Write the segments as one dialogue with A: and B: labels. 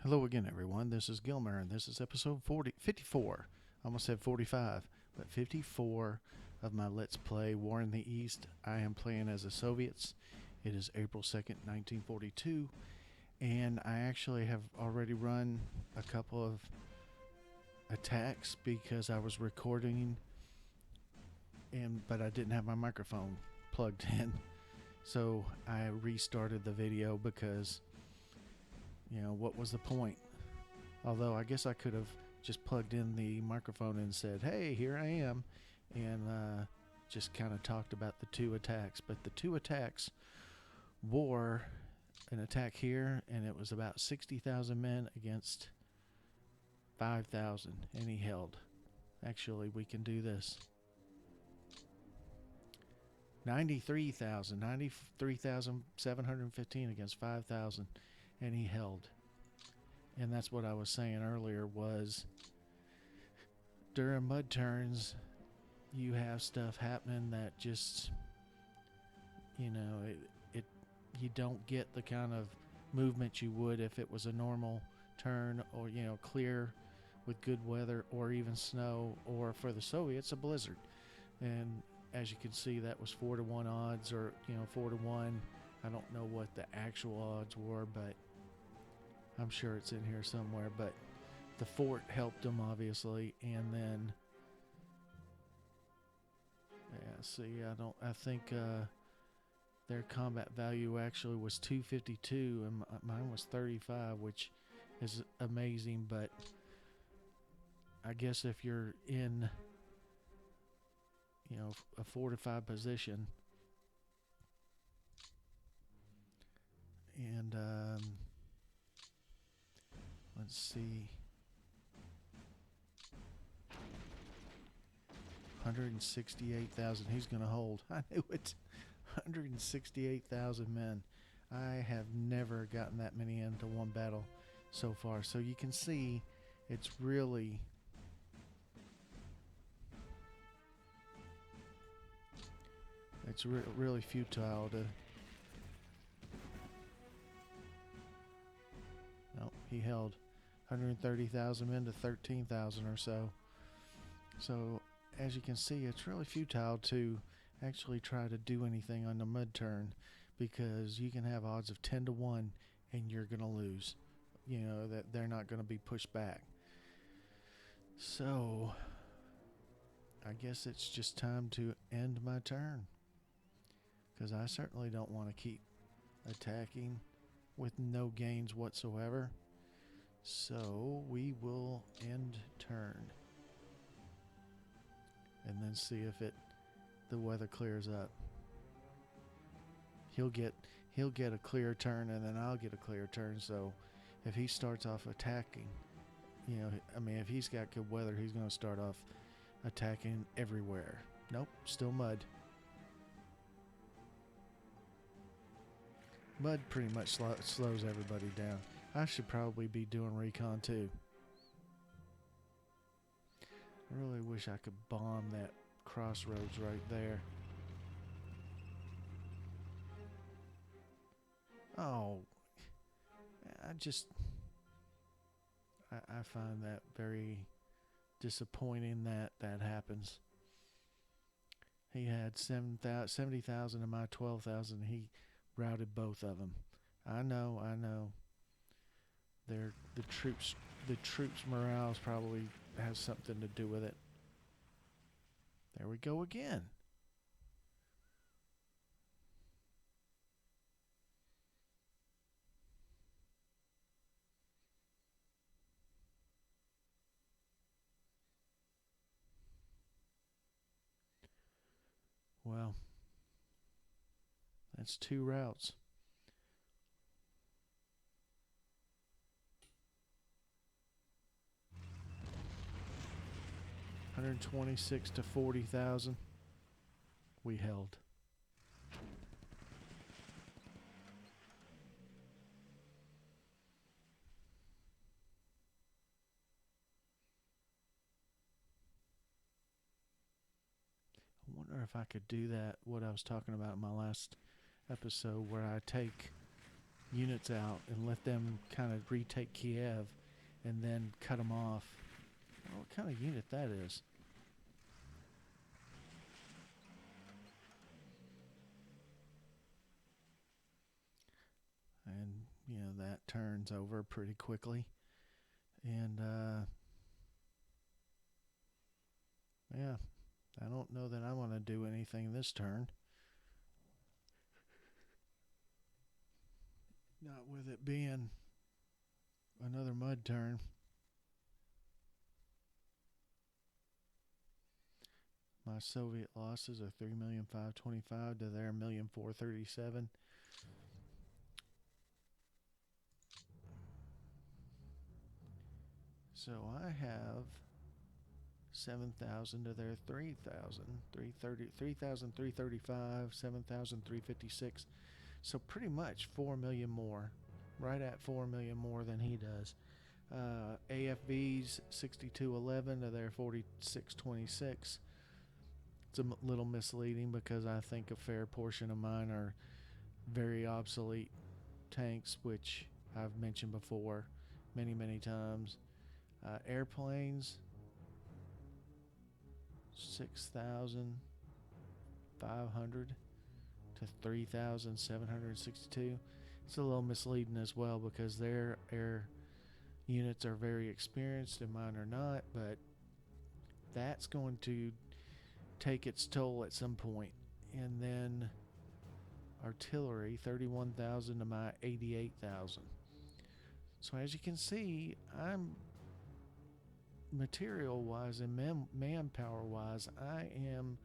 A: Hello again, everyone. This is Gilmer, and this is episode 54. I almost said 45, but 54 of my Let's Play War in the East. I am playing as the Soviets. It is April 2nd, 1942, and I actually have already run a couple of attacks because I was recording, but I didn't have my microphone plugged in. So I restarted the video because what was the point? Although I guess I could have just plugged in the microphone and said, hey, here I am, and just kind of talked about the two attacks. But the two attacks were an attack here, and it was about 60,000 men against 5,000, and he held. Actually, we can do this. 93,715 against 5,000, and he held. And that's what I was saying earlier was during mud turns, you have stuff happening that just, you don't get the kind of movement you would if it was a normal turn or, clear with good weather or even snow, or for the Soviets, a blizzard. And as you can see, that was 4-1 odds, or 4-1. I don't know what the actual odds were, but I'm sure it's in here somewhere. But the fort helped them, obviously, and then I think their combat value actually was 252, and mine was 35, which is amazing. But I guess if you're in a fortified position, and let's see, 168,000. He's going to hold. I knew it. 168,000 men. I have never gotten that many into one battle so far. So you can see it's really really futile to. No, he held 130,000 men to 13,000 or so. So as you can see, it's really futile to actually try to do anything on the mud turn, because you can have odds of 10-1 and you're going to lose. That they're not going to be pushed back. So I guess it's just time to end my turn, because I certainly don't want to keep attacking with no gains whatsoever. So we will end turn and then see if the weather clears up. He'll get a clear turn, and then I'll get a clear turn. So if he starts off attacking, if he's got good weather, he's going to start off attacking everywhere. Nope, still mud. Mud pretty much slows everybody down. I should probably be doing recon too. I really wish I could bomb that crossroads right there. Oh, I find that very disappointing that happens. He had 70,000 of my 12,000. He routed both of them. I know. The troops' morale probably has something to do with it. There we go again. Well, that's two routes. $126,000 to 40,000. We held. I wonder if I could do that, what I was talking about in my last episode, where I take units out and let them kind of retake Kiev and then cut them off. I don't know what kind of unit that is. And, that turns over pretty quickly. And, yeah, I don't know that I want to do anything this turn. Not with it being another mud turn. My Soviet losses are 3,525,000 to their 1,437,000. So I have 7,000 to their 3,000, 3,335, 7,356. So pretty much 4 million more, right at 4 million more than he does. AFV's 6211 to their 4626. It's a little misleading because I think a fair portion of mine are very obsolete tanks, which I've mentioned before many times. Airplanes, 6,500 to 3,762. It's a little misleading as well because their air units are very experienced and mine are not, but that's going to take its toll at some point. And then artillery, 31,000 to my 88,000. So as you can see, I'm material wise and manpower wise, I am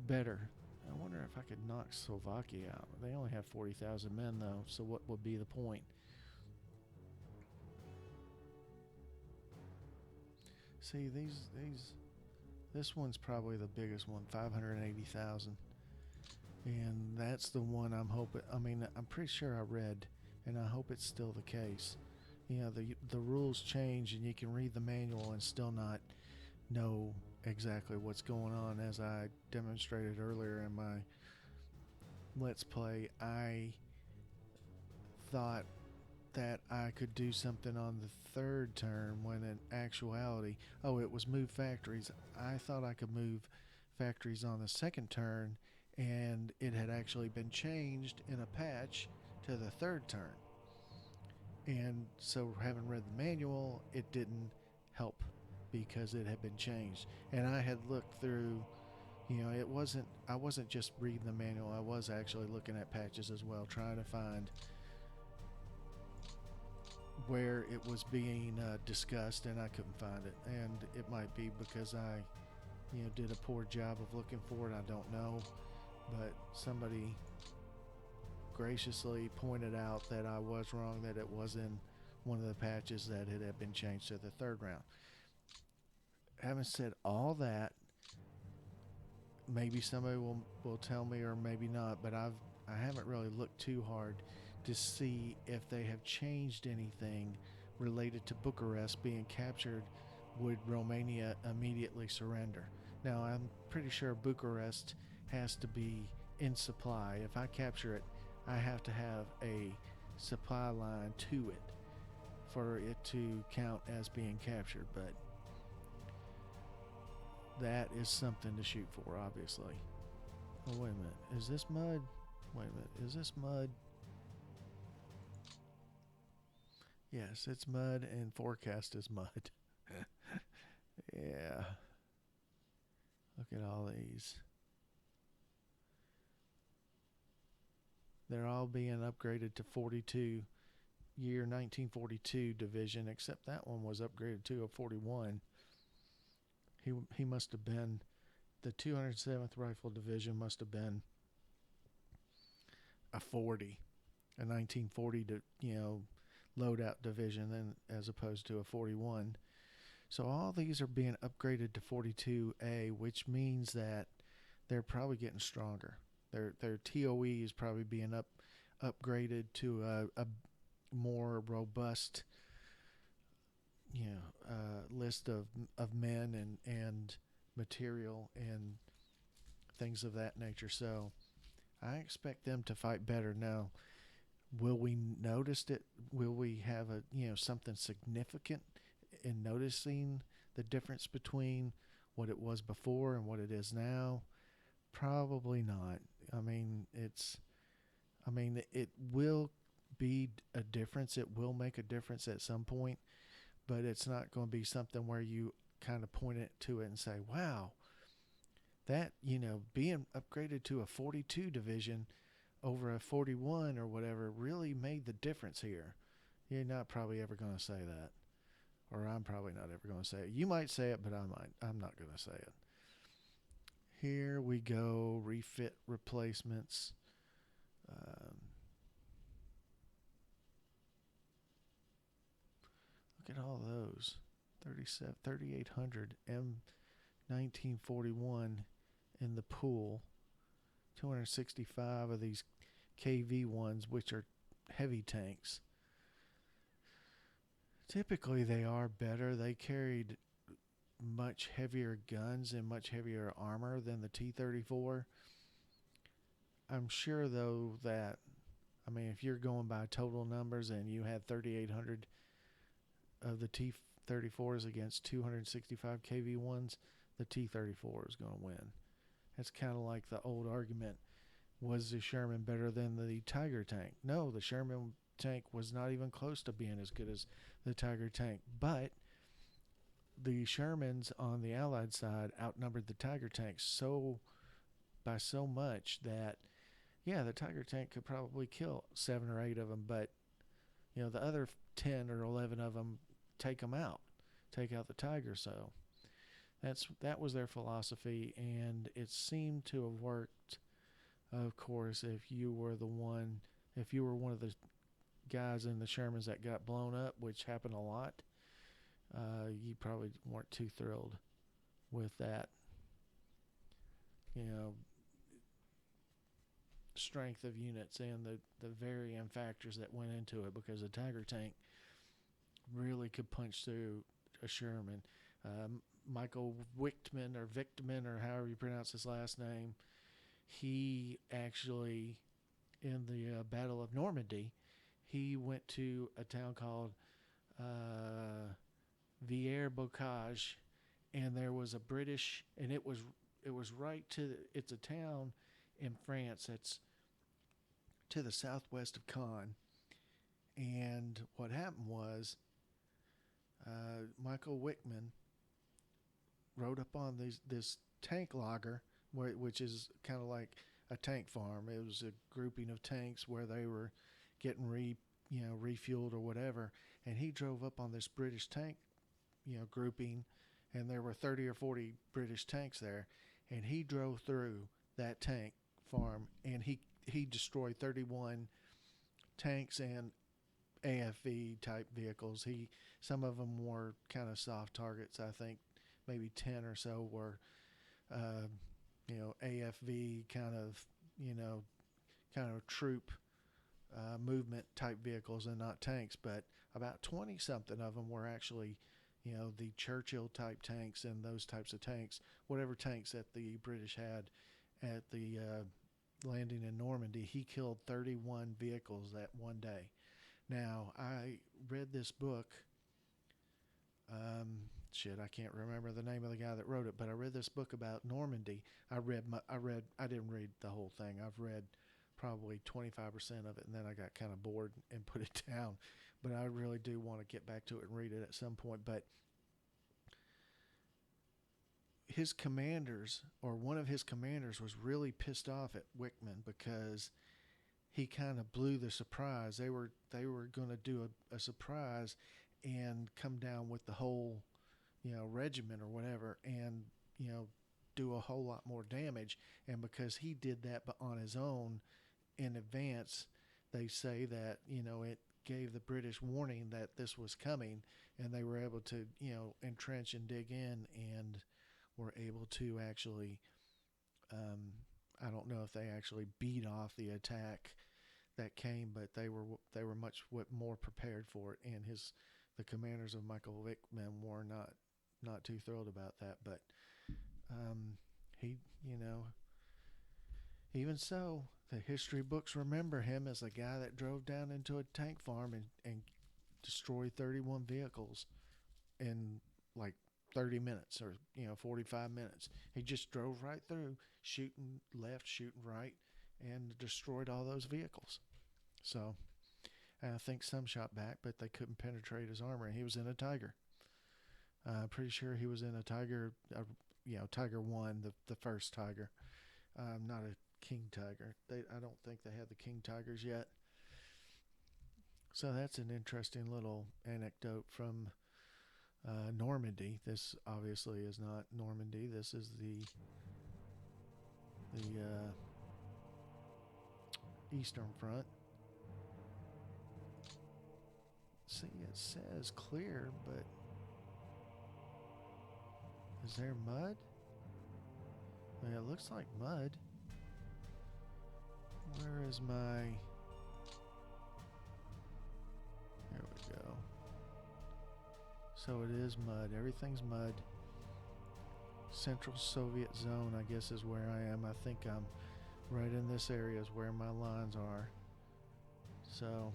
A: better. I wonder if I could knock Slovakia out. They only have 40,000 men though, so what would be the point? See, this one's probably the biggest one, 580,000. And that's the one I'm hoping, I'm pretty sure I read, and I hope it's still the case. The rules change and you can read the manual and still not know exactly what's going on. As I demonstrated earlier in my Let's Play, I thought that I could do something on the third turn when in actuality, it was move factories. I thought I could move factories on the second turn, and it had actually been changed in a patch to the third turn. And so, having read the manual, it didn't help because it had been changed. And I had looked through, I wasn't just reading the manual, I was actually looking at patches as well, trying to find where it was being discussed, and I couldn't find it. And it might be because I, did a poor job of looking for it, I don't know. But somebody graciously pointed out that I was wrong, that it was in one of the patches that it had been changed to the third round. Having said all that, maybe somebody will tell me, or maybe not, but I haven't really looked too hard to see if they have changed anything related to Bucharest being captured. Would Romania immediately surrender? Now, I'm pretty sure Bucharest has to be in supply. If I capture it, I have to have a supply line to it for it to count as being captured, but that is something to shoot for, obviously. Oh, wait a minute. Is this mud? Wait a minute. Is this mud? Yes, it's mud, and forecast is mud. Yeah. Look at all these. They're all being upgraded to 42 year 1942 division, except that one was upgraded to a 41. He must have been, the 207th Rifle Division must have been a 40, a 1940 loadout division, then as opposed to a 41. So all these are being upgraded to 42A, which means that they're probably getting stronger. Their TOE is probably being upgraded to a more robust list of men and material and things of that nature. So I expect them to fight better. Now, Will we notice it? Will we have a something significant in noticing the difference between what it was before and what it is now? Probably not. I mean, it will be a difference. It will make a difference at some point, but it's not going to be something where you kind of point it to it and say, "Wow, that being upgraded to a 42 division over a 41 or whatever really made the difference here." You're not probably ever going to say that, or I'm probably not ever going to say it. You might say it, but I'm not going to say it. Here we go. Refit replacements. Um, Look at all those. 3800 M1941 in the pool. 265 of these KV ones, which are heavy tanks. Typically, they are better. They carried much heavier guns and much heavier armor than the T-34. I'm sure, though, that, I mean, if you're going by total numbers and you had 3,800 of the T-34s against 265 KV-1s, the T-34 is going to win. It's kind of like the old argument, was the Sherman better than the Tiger tank? No, the Sherman tank was not even close to being as good as the Tiger tank, but the Shermans on the Allied side outnumbered the Tiger tanks by so much that, yeah, the Tiger tank could probably kill 7 or 8 of them, but the other 10 or 11 of them take out the Tiger. So that was their philosophy, and it seemed to have worked. Of course, if you were one of the guys in the Shermans that got blown up, which happened a lot, you probably weren't too thrilled with that. Strength of units and the varying factors that went into it, because a Tiger tank really could punch through a Sherman. Michael Wichtman or however you pronounce his last name, he actually, in the Battle of Normandy, he went to a town called Villers-Bocage, and there was a British, and it was right it's a town in France that's to the southwest of Caen. And what happened was, Michael Wickman rode up on this tank lager, which is kind of like a tank farm. It was a grouping of tanks where they were getting refueled or whatever. And he drove up on this British tank, grouping, and there were 30 or 40 British tanks there. And he drove through that tank farm, and he destroyed 31 tanks and AFV type vehicles. Some of them were kind of soft targets. I think maybe 10 or so were AFV kind of troop movement type vehicles and not tanks. But about 20 something of them were actually the Churchill type tanks and those types of tanks, whatever tanks that the British had at the landing in Normandy. He killed 31 vehicles that one day. Now, I read this book. I can't remember the name of the guy that wrote it, but I read this book about Normandy. I didn't read the whole thing. I've read probably 25% of it, and then I got kind of bored and put it down. But I really do want to get back to it and read it at some point. But his commanders, or one of his commanders, was really pissed off at Wickman because he kind of blew the surprise. They were going to do a surprise and come down with the whole, regiment or whatever, and do a whole lot more damage. And because he did that but on his own in advance, they say that it gave the British warning that this was coming, and they were able to entrench and dig in, and were able to actually. I don't know if they actually beat off the attack that came, but they were much more prepared for it. And the commanders of Michael Wickman were not too thrilled about that. But he, even so, The history books remember him as a guy that drove down into a tank farm and destroyed 31 vehicles in like 30 minutes or 45 minutes. He just drove right through, shooting left, shooting right, and destroyed all those vehicles. So I think some shot back, but they couldn't penetrate his armor. He was in a Tiger. Pretty sure he was in a Tiger. Tiger 1, the first Tiger. Not a King Tiger. I don't think they have the King Tigers yet. So that's an interesting little anecdote from Normandy. This obviously is not Normandy. This is the Eastern Front. See, it says clear, but is there mud? Yeah, it looks like mud. Where is my... There we go. So it is mud. Everything's mud. Central Soviet Zone, I guess, is where I am. I think I'm right in this area is where my lines are. So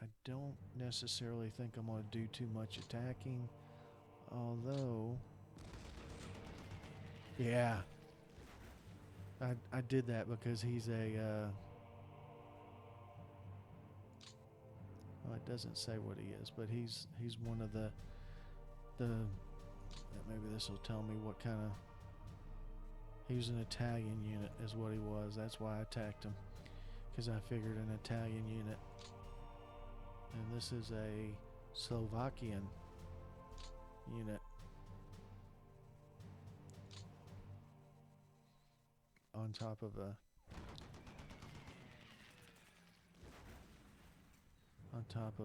A: I don't necessarily think I'm going to do too much attacking. Although, yeah, I did that because he's a, well, it doesn't say what he is, but he's one of the maybe this will tell me what kind of, he was an Italian unit is what he was. That's why I attacked him, because I figured an Italian unit. And this is a Slovakian unit. On top of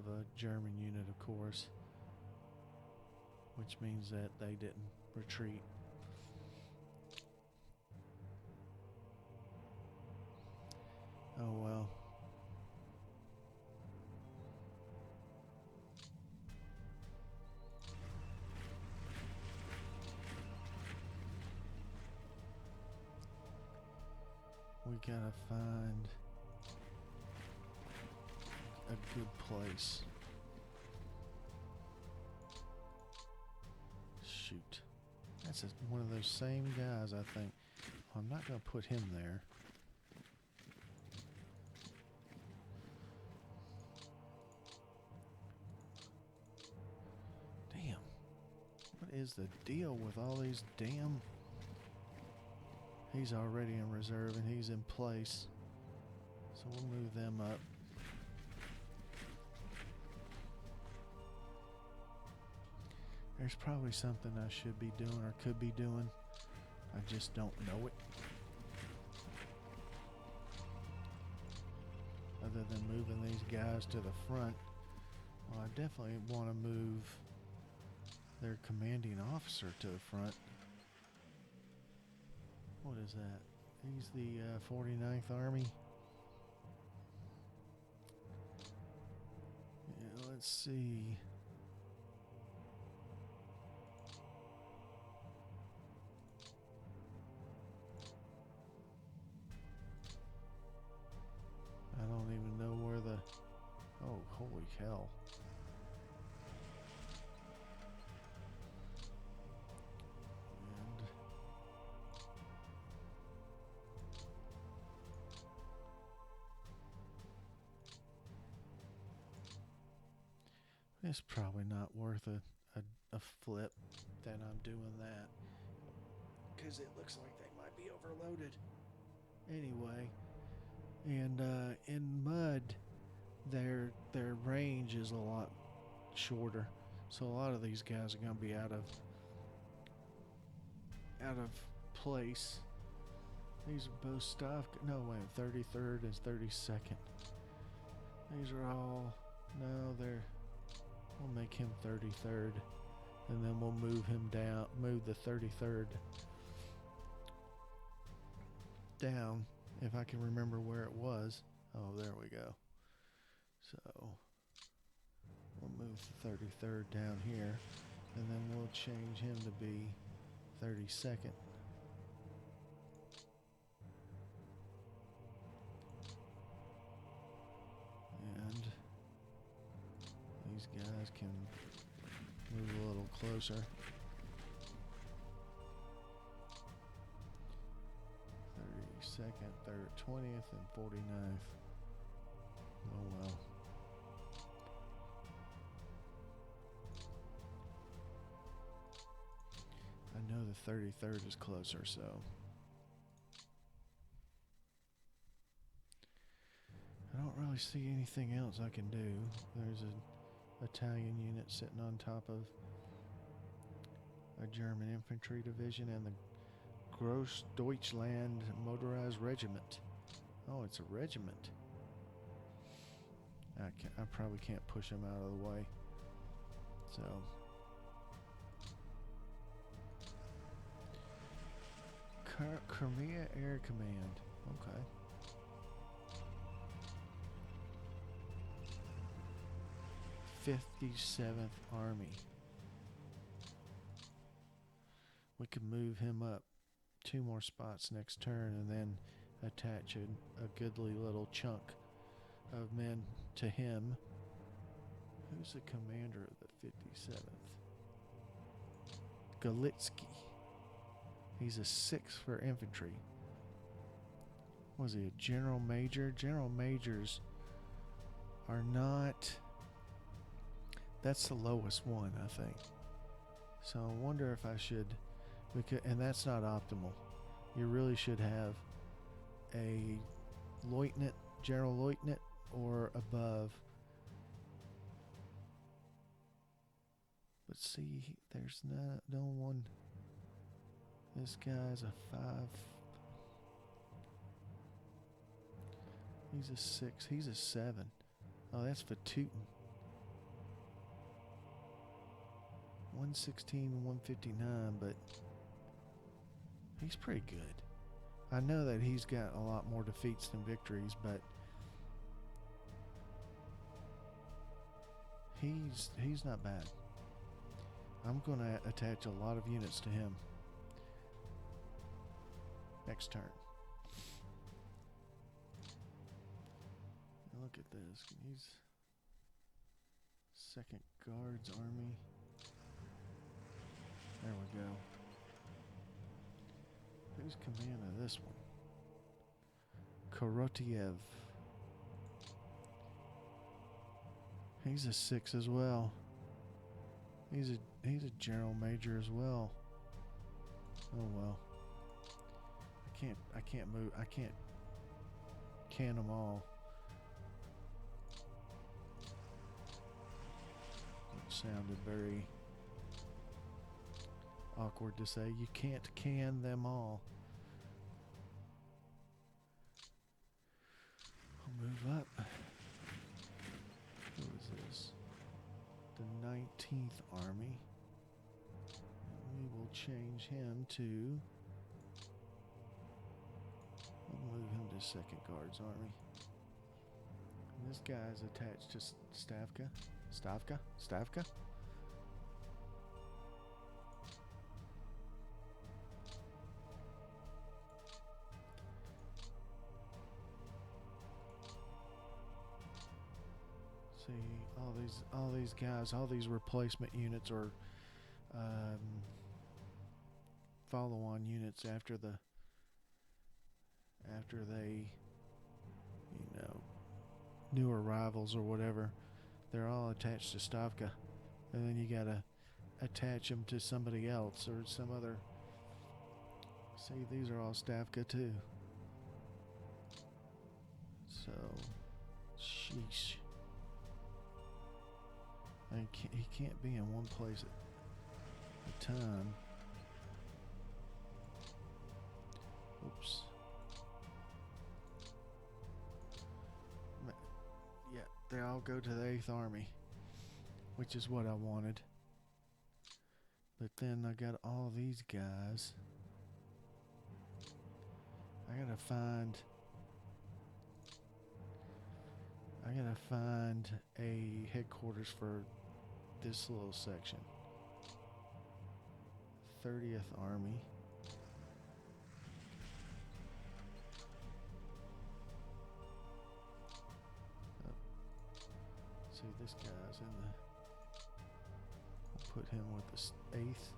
A: a German unit, of course, which means that they didn't retreat. Oh well. We gotta find a good place. Shoot. That's one of those same guys, I think. I'm not gonna put him there. Damn. What is the deal with all these damn... He's already in reserve and he's in place. So we'll move them up. There's probably something I should be doing or could be doing. I just don't know it. Other than moving these guys to the front. Well, I definitely want to move their commanding officer to the front. What is that? He's the 49th Army. Yeah, let's see. I don't even know where the... Oh, holy hell. It's probably not worth a flip that I'm doing that, because it looks like they might be overloaded anyway. And in mud, their range is a lot shorter, so a lot of these guys are going to be out of place. These are both staff. No, wait, 33rd and 32nd. These are all... No, they're... We'll make him 33rd, and then we'll move him down, move the 33rd down, if I can remember where it was. Oh, there we go. So, we'll move the 33rd down here, and then we'll change him to be 32nd. closer. 32nd, 20th, and 49th. Oh well. I know the 33rd is closer, so. I don't really see anything else I can do. There's an Italian unit sitting on top of a German infantry division and the Großdeutschland motorized regiment. Oh, it's a regiment. I probably can't push them out of the way. So. Crimea Air Command. Okay. '57th Army. We could move him up 2 more spots next turn and then attach a goodly little chunk of men to him. Who's the commander of the 57th? Galitsky. He's a 6 for infantry. Was he a general major? General majors are not... That's the lowest one, I think. So I wonder if I should... and that's not optimal. You really should have a lieutenant, general lieutenant, or above. But see, there's no one... This guy's a 5. He's a 6. He's a 7. Oh, that's Vatutin. 116, 159, but he's pretty good. I know that he's got a lot more defeats than victories, but he's not bad. I'm going to attach a lot of units to him next turn. Look at this. He's 2nd Guards Army. There we go. Who's command of this one? Korotiev. He's a 6 as well. He's a general major as well. Oh well. I can't move. I can't can them all. It sounded very awkward to say. You can't can them all. I'll move up. Who is this? The 19th Army. We will change him to... I'll move him to 2nd Guards Army. And this guy's attached to Stavka. Stavka? See, all these guys, all these replacement units or follow-on units after they, new arrivals or whatever, they're all attached to Stavka, and then you gotta attach them to somebody else or some other. See, these are all Stavka too. So, sheesh. He can't be in one place at a time. Oops. Yeah, they all go to the 8th Army, which is what I wanted. But then I got all these guys. I gotta find a headquarters for this little section. 30th Army. See, this guy's in the... put him with the 8th.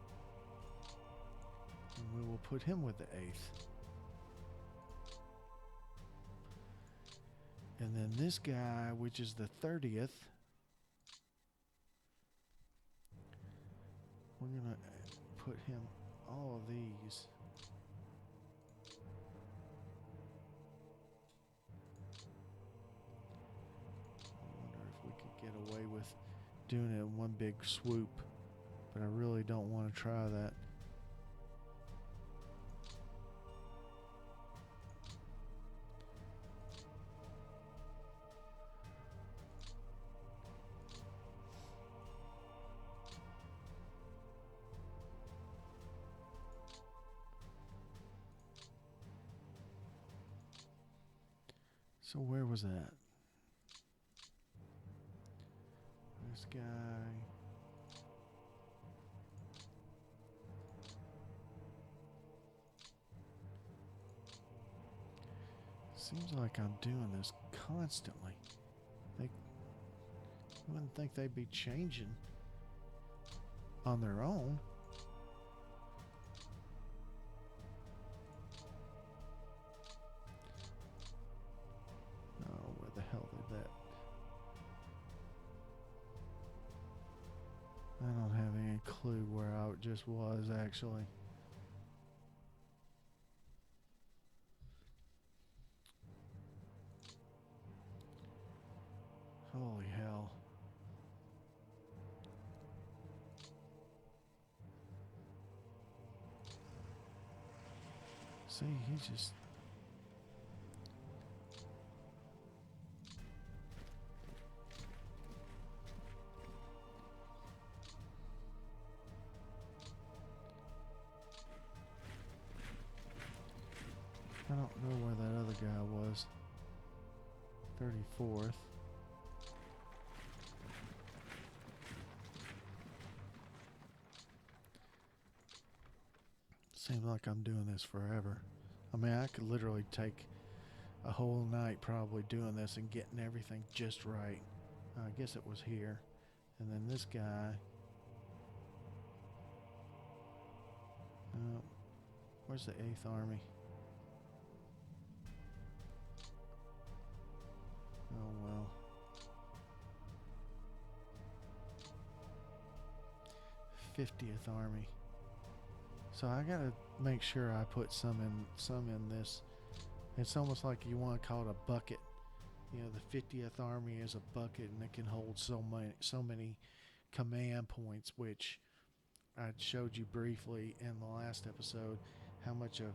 A: And we will put him with the 8th. And then this guy, which is the 30th, we're going to put him all of these. I wonder if we could get away with doing it in one big swoop, but I really don't want to try that. So where was that? This guy. Seems like I'm doing this constantly. I wouldn't think they'd be changing on their own. Oh, where the hell did that? I don't have any clue where I just was actually. Holy hell. See, he just... I don't know where that other guy was. 34th. Seems like I'm doing this forever. I mean, I could literally take a whole night probably doing this and getting everything just right. I guess it was here. And then this guy. Where's the 8th Army? Oh well. 50th Army. So I gotta make sure I put some in this. It's almost like you want to call it a bucket. You know, the 50th Army is a bucket, and it can hold so many command points, which I showed you briefly in the last episode. How much a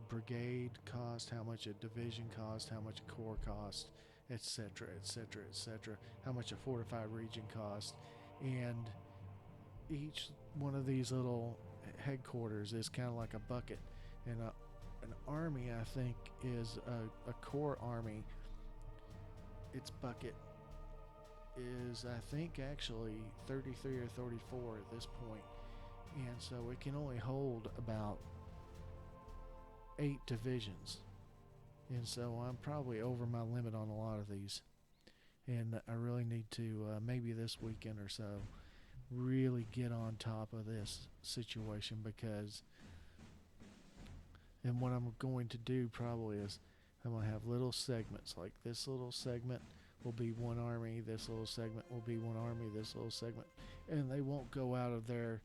A: brigade cost, how much a division cost, how much a corps cost, etc., etc., etc. How much a fortified region cost, and each one of these little headquarters is kind of like a bucket, and an army, I think, is a corps army. Its bucket is, I think, actually 33 or 34 at this point, and so it can only hold about 8 divisions, and so I'm probably over my limit on a lot of these, and I really need to maybe this weekend or so really get on top of this situation, because and what I'm going to do probably is I'm going to have little segments, like this little segment will be one army, this little segment will be one army, this little segment, and they won't go out of their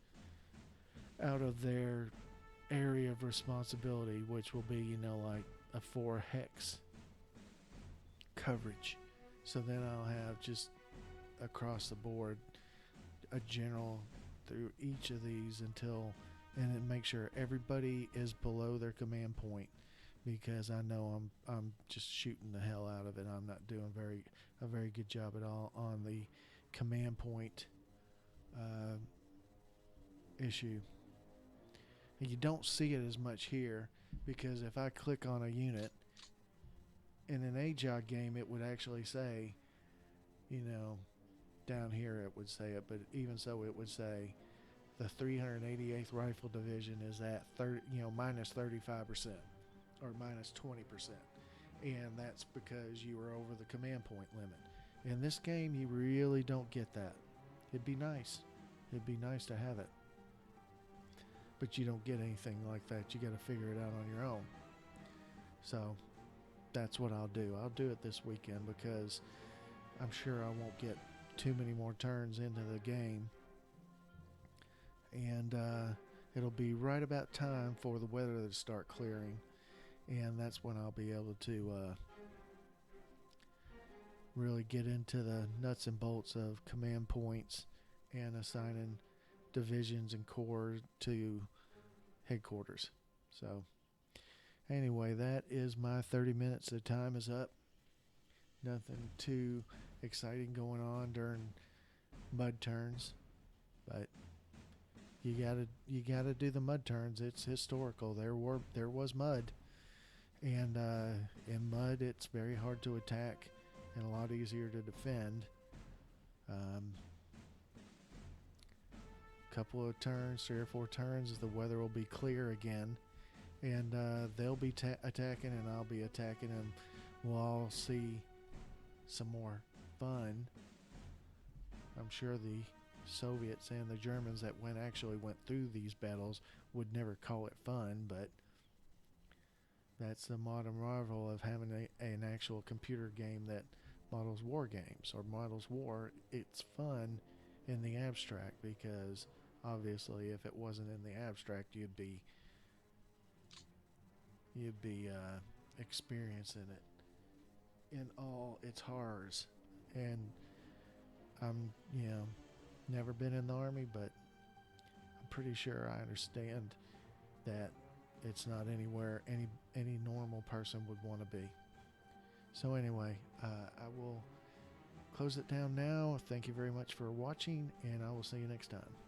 A: area of responsibility, which will be, you know, like a 4 hex coverage. So then I'll have just across the board a general through each of these and then make sure everybody is below their command point, because I know I'm just shooting the hell out of it. I'm not doing a very good job at all on the command point issue. And you don't see it as much here, because if I click on a unit in an AJOG game, it would actually say, you know, down here it would say it, but even so, it would say the 388th Rifle Division is at minus 35% or minus 20%, and that's because you were over the command point limit. In this game, you really don't get that. It'd be nice, It'd be nice to have it. But you don't get anything like that. You got to figure it out on your own. So that's what I'll do. I'll do it this weekend because I'm sure I won't get too many more turns into the game. And it'll be right about time for the weather to start clearing. And that's when I'll be able to really get into the nuts and bolts of command points and assigning divisions and corps to headquarters. So anyway, that is my 30 minutes. The time is up. Nothing too exciting going on during mud turns, but you gotta do the mud turns. It's historical. There was mud, and in mud it's very hard to attack and a lot easier to defend. Couple of turns, 3 or 4 turns, the weather will be clear again, and they'll be attacking and I'll be attacking, and we'll all see some more fun. I'm sure the Soviets and the Germans that actually went through these battles would never call it fun, but that's the modern marvel of having an actual computer game that models war games or models war. It's fun in the abstract because obviously if it wasn't in the abstract you'd be experiencing it in all its horrors. And I'm never been in the army, but I'm pretty sure I understand that it's not anywhere any normal person would want to be. So anyway, I will close it down now. Thank you very much for watching, and I will see you next time.